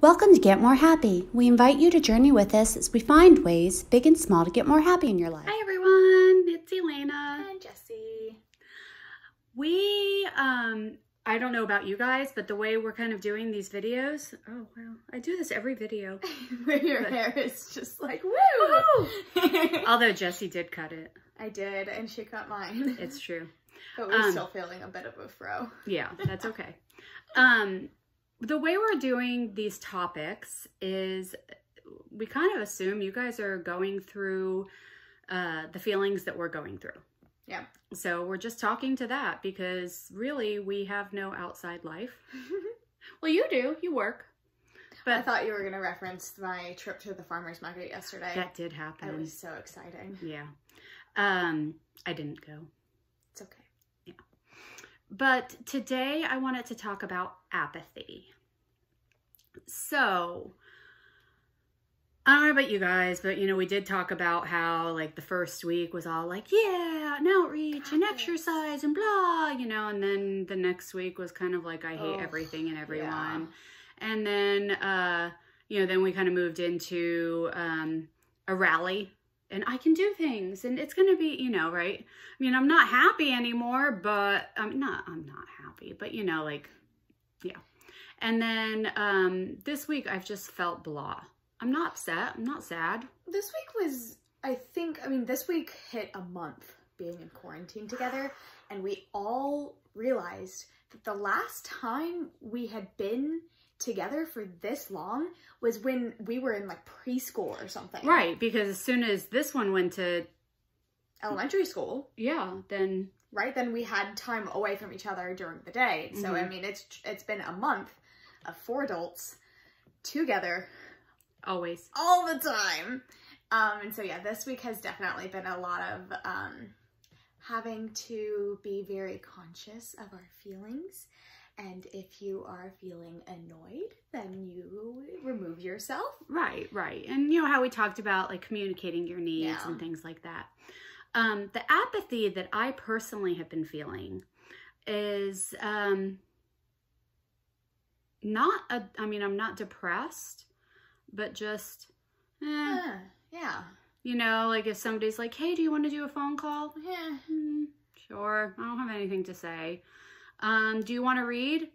Welcome to Get More Happy. We invite you to journey with us as we find ways, big and small, to get more happy in your life. Hi everyone, it's Elena. And Jessie. We, I don't know about you guys, but the way we're kind of doing these videos, oh wow, I do this every video. Your hair is just like, woo! Although Jessie did cut it. I did, and she cut mine. It's true. But we're still feeling a bit of a fro. Yeah, that's okay. The way we're doing these topics is we kind of assume you guys are going through the feelings that we're going through. Yeah. So we're just talking to that because really we have no outside life. Well, you do. You work. But I thought you were going to reference my trip to the farmer's market yesterday. That did happen. It was so exciting. Yeah. I didn't go. It's okay. Yeah. But today I wanted to talk about apathy. So, I don't know about you guys, but you know, we did talk about how like the first week was all like, yeah, and outreach and exercise and blah, you know, and then the next week was kind of like, I hate everything and everyone. Yeah. And then, you know, then we kind of moved into a rally. And I can do things, and it's going to be, you know, right? I mean, I'm not happy anymore, but I'm not happy, but you know, like, yeah. And then, this week I've just felt blah. I'm not upset. I'm not sad. This week was, I mean, this week hit a month being in quarantine together, and we all realized that the last time we had been together for this long was when we were in like preschool or something. Right, because as soon as this one went to elementary school, yeah, then then we had time away from each other during the day. So I mean, it's been a month of 4 adults together, always, all the time. And so yeah, this week has definitely been a lot of having to be very conscious of our feelings. And if you are feeling annoyed, then you remove yourself. Right, right. And you know how we talked about like communicating your needs and things like that. The apathy that I personally have been feeling is not I mean, I'm not depressed, but just, yeah. You know, like if somebody's like, hey, do you want to do a phone call? Yeah. Sure. I don't have anything to say. Do you want to read?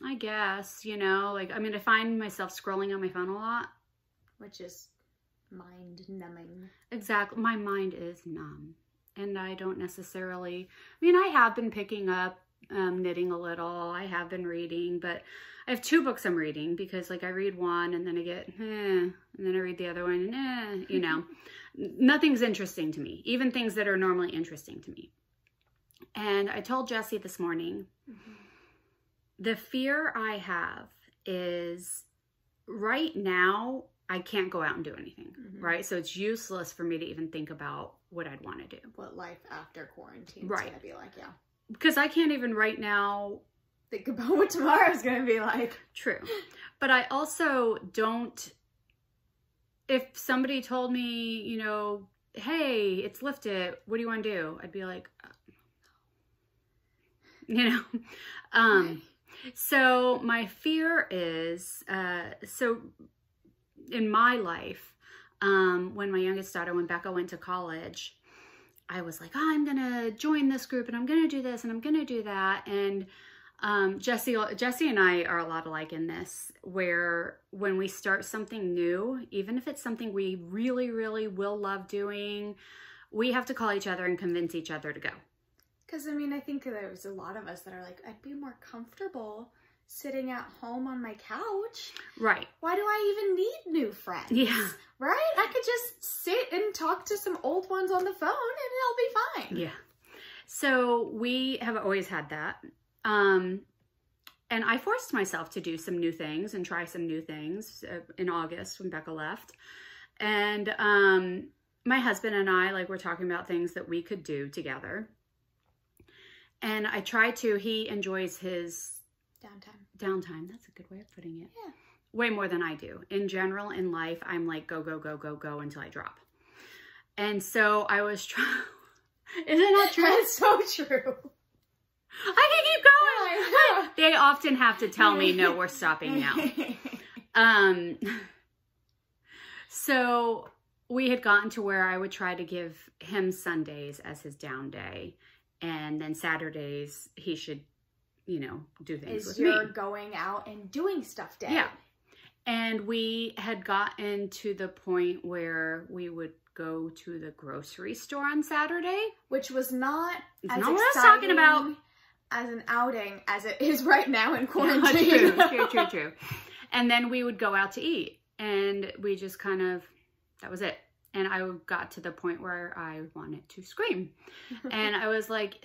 I guess, you know, like, I mean, I find myself scrolling on my phone a lot. Which is mind numbing. Exactly. My mind is numb. And I don't necessarily, I mean, I have been picking up knitting a little. I have been reading, but I have 2 books I'm reading because like I read one and then I get, and then I read the other one and you know, nothing's interesting to me. Even things that are normally interesting to me. And I told Jessie this morning, the fear I have is right now, I can't go out and do anything, right? So it's useless for me to even think about what I'd want to do. What life after quarantine is going to be like, yeah. Because I can't even right now think about what tomorrow's going to be like. True. But I also don't, if somebody told me, you know, hey, it's lifted, what do you want to do? I'd be like, you know, so my fear is, so in my life, when my youngest daughter, when Becca went to college, I was like, oh, I'm going to join this group and I'm going to do this and I'm going to do that. And, Jessie and I are a lot alike in this, where when we start something new, even if it's something we really, really will love doing, we have to call each other and convince each other to go. Because, I mean, I think there's a lot of us that are like, I'd be more comfortable sitting at home on my couch. Right. Why do I even need new friends? Yeah. Right? I could just sit and talk to some old ones on the phone and it'll be fine. Yeah. So we have always had that. And I forced myself to do some new things and try some new things in August when Becca left. And my husband and I, like, we're talking about things that we could do together. And I try to, he enjoys his downtime. That's a good way of putting it. Yeah. Way more than I do. In general, in life, I'm like, go, go, go, go, go until I drop. And so I was trying, isn't that true? That's so true. I can keep going. Yeah, They often have to tell me, no, we're stopping now. So we had gotten to where I would try to give him Sundays as his down day. And then Saturdays, he should, you know, do things with me. Is your going out and doing stuff day. Yeah. And we had gotten to the point where we would go to the grocery store on Saturday. Which was not It's as not what I was exciting talking about. as an outing as it is right now in quarantine. True. And then we would go out to eat. And we just kind of, that was it. And I got to the point where I wanted to scream. And I was like,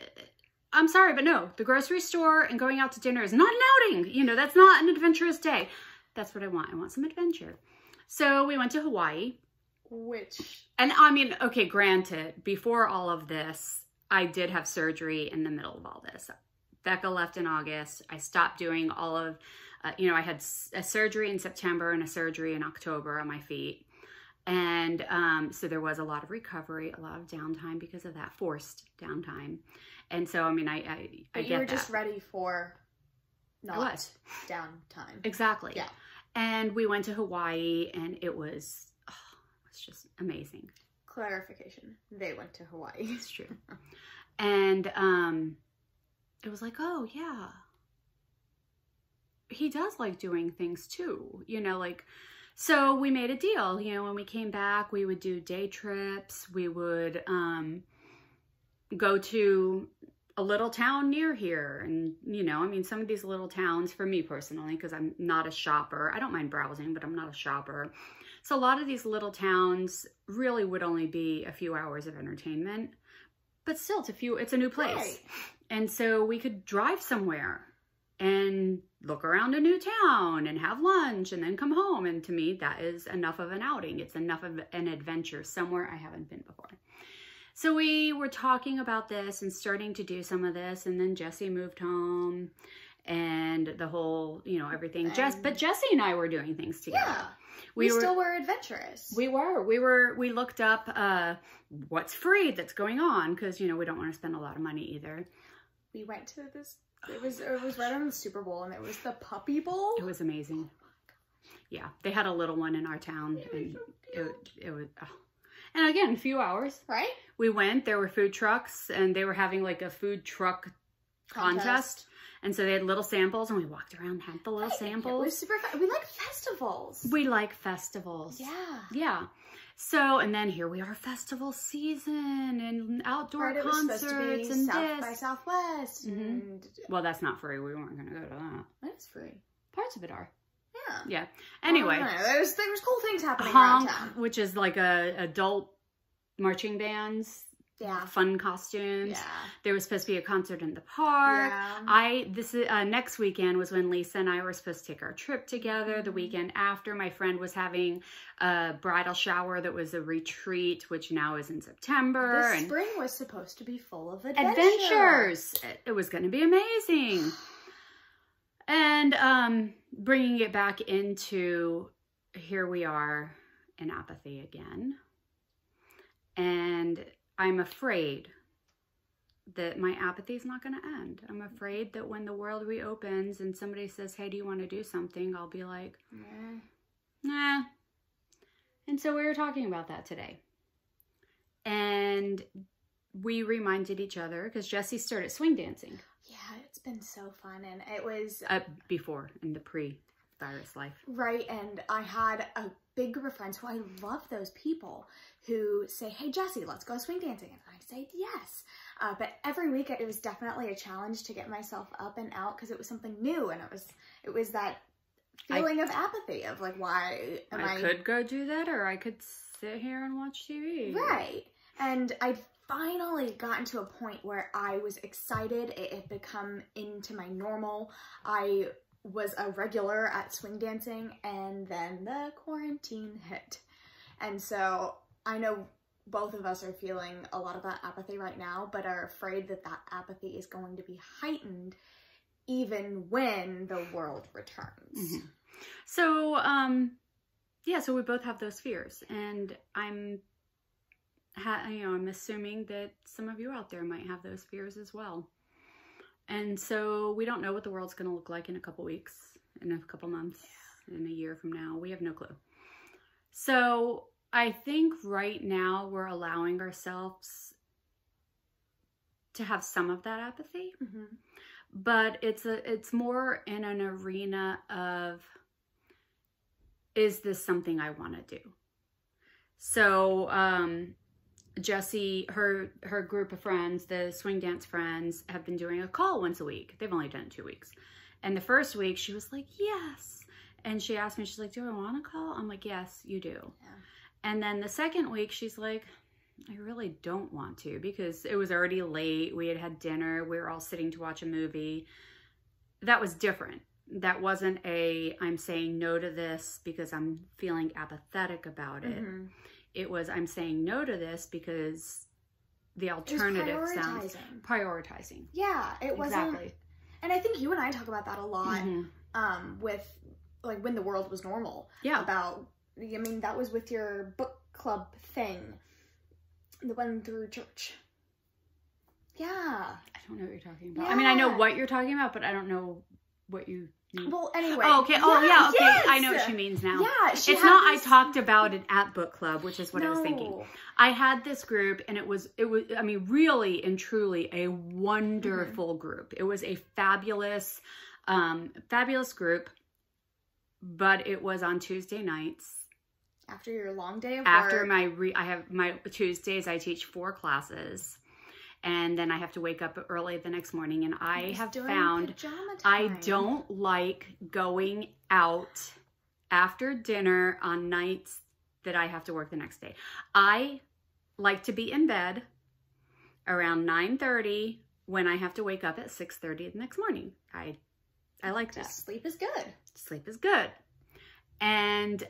I'm sorry, but no, the grocery store and going out to dinner is not an outing. You know, that's not an adventurous day. That's what I want. I want some adventure. So we went to Hawaii. And I mean, okay, granted, before all of this, I did have surgery in the middle of all this. Becca left in August. I stopped doing all of, you know, I had a surgery in September and a surgery in October on my feet. And so there was a lot of recovery, a lot of downtime because of that, forced downtime. And so, I mean, I get that. You were just ready for not downtime. Exactly. Yeah. And we went to Hawaii and it was just amazing. Clarification. They went to Hawaii. It's true. And it was like, oh yeah, he does like doing things too, you know, like, so we made a deal, you know, when we came back, we would do day trips. We would go to a little town near here. And, you know, I mean, some of these little towns for me personally, because I'm not a shopper, I don't mind browsing, but I'm not a shopper. So a lot of these little towns really would only be a few hours of entertainment, but still it's a new place. Right. And so we could drive somewhere and look around a new town and have lunch and then come home. And to me, that is enough of an outing. It's enough of an adventure somewhere I haven't been before. So we were talking about this and starting to do some of this. And then Jesse moved home and the whole, you know, everything. But Jesse and I were doing things together. Yeah. We still were adventurous. We looked up what's free that's going on because, you know, we don't want to spend a lot of money either. We went to this, it was right on the Super Bowl, and it was the Puppy Bowl. It was amazing. Yeah, they had a little one in our town, and it was, oh. And again, a few hours. Right? We went, there were food trucks, and they were having like a food truck contest. And so they had little samples, and we walked around and had the little samples. It was super fun. We like festivals. We like festivals. Yeah. Yeah. So, and then here we are, festival season and outdoor concerts and South by Southwest. Mm-hmm. And well, that's not free. We weren't going to go to that. That's free. Parts of it are. Yeah. Yeah. Anyway. There was cool things happening around town. Which is like a adult marching bands. Yeah. Fun costumes. Yeah. There was supposed to be a concert in the park. Yeah. Next weekend was when Lisa and I were supposed to take our trip together. The weekend after, my friend was having a bridal shower that was a retreat, which now is in September. The spring was supposed to be full of adventures. It was going to be amazing. And bringing it back into, here we are in Apathy again. And I'm afraid that my apathy is not going to end. I'm afraid that when the world reopens and somebody says, hey, do you want to do something? I'll be like, nah. And so we were talking about that today. And we reminded each other, because Jesse started swing dancing. Yeah, it's been so fun. And it was... before, in the pre-virus life. Right, and I had a big group of friends who I love those people who say, hey, Jesse, let's go swing dancing. And I say, yes. But every week it was definitely a challenge to get myself up and out because it was something new. And it was that feeling of apathy of like, why am I could go do that, or I could sit here and watch TV. Right. And I'd finally gotten to a point where I was excited. It had become into my normal. I was a regular at swing dancing, and then the quarantine hit. And so I know both of us are feeling a lot of that apathy right now, but are afraid that that apathy is going to be heightened even when the world returns. Mm-hmm. So, yeah, so we both have those fears, and I'm assuming that some of you out there might have those fears as well. And so we don't know what the world's going to look like in a couple weeks, in a couple months. in a year from now? We have no clue. So I think right now we're allowing ourselves to have some of that apathy, but it's more in an arena of, is this something I want to do? So Jessie, her group of friends, the swing dance friends, have been doing a call once a week. They've only done it 2 weeks. And the first week she was like, yes. And she asked me, she's like, do I want to call? I'm like, yes, you do. Yeah. And then the second week she's like, I really don't want to, because it was already late. We had had dinner. We were all sitting to watch a movie. That was different. That wasn't a, I'm saying no to this because I'm feeling apathetic about it. It was, I'm saying no to this because the alternative sounds prioritizing. Yeah, it wasn't. Exactly. And I think you and I talk about that a lot with like when the world was normal. Yeah. About, I mean, that was with your book club thing, the one through church. Yeah. I don't know what you're talking about. Yeah. I mean, I know what you're talking about, but I don't know what you mean. Well, anyway. Oh, okay. Oh, yeah. Okay. Yes. I know what she means now. Yeah. It's not, I talked about it at book club, which is what I was thinking. I had this group and it was, I mean, really and truly a wonderful group. It was a fabulous, fabulous group, but it was on Tuesday nights. After your long day of After work. I have my Tuesdays, I teach 4 classes. And then I have to wake up early the next morning. And I have found I don't like going out after dinner on nights that I have to work the next day. I like to be in bed around 9:30 when I have to wake up at 6:30 the next morning. I like that. Sleep is good. Sleep is good. And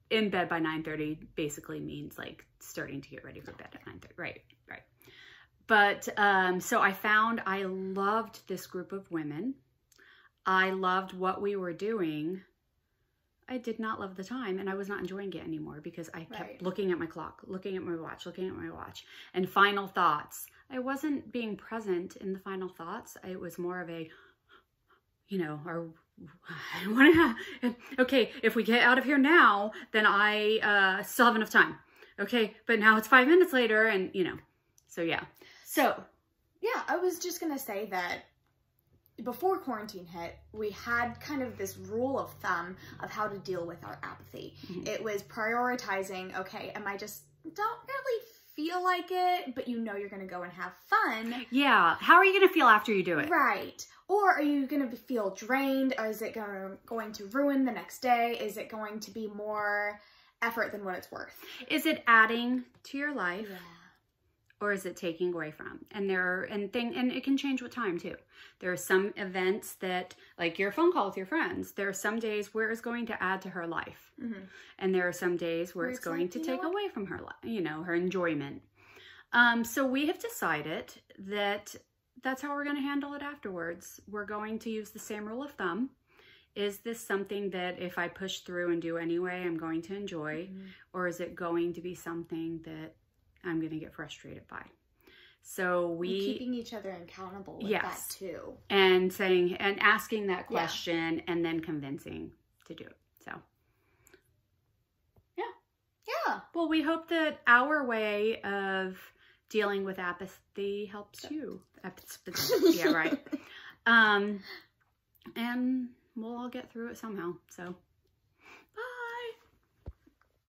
in bed by 9:30 basically means like starting to get ready for bed at 9:30. Right. But, so I found I loved this group of women. I loved what we were doing. I did not love the time, and I was not enjoying it anymore because I kept looking at my clock, looking at my watch, and final thoughts. I wasn't being present in the final thoughts. It was more of a, you know, I want to have, okay, if we get out of here now, then I still have enough time. Okay, but now it's 5 minutes later, and, you know, so yeah. So, yeah, I was just going to say that before quarantine hit, we had kind of this rule of thumb of how to deal with our apathy. It was prioritizing, okay, I just don't really feel like it, but you know you're going to go and have fun. Yeah. How are you going to feel after you do it? Right. Or are you going to feel drained? Or is it going to ruin the next day? Is it going to be more effort than what it's worth? Is it adding to your life? Yeah. Or is it taking away from? And and it can change with time too. There are some events that, like your phone call with your friends, there are some days where it's going to add to her life. And there are some days where it's going to take away from her life, you know, her enjoyment. So we have decided that that's how we're going to handle it afterwards. We're going to use the same rule of thumb. Is this something that if I push through and do anyway, I'm going to enjoy? Or is it going to be something that I'm going to get frustrated by? So we're keeping each other accountable with that too. And asking that question and then convincing to do it. So yeah. Well, we hope that our way of dealing with apathy helps you. Yeah, right. And we'll all get through it somehow. So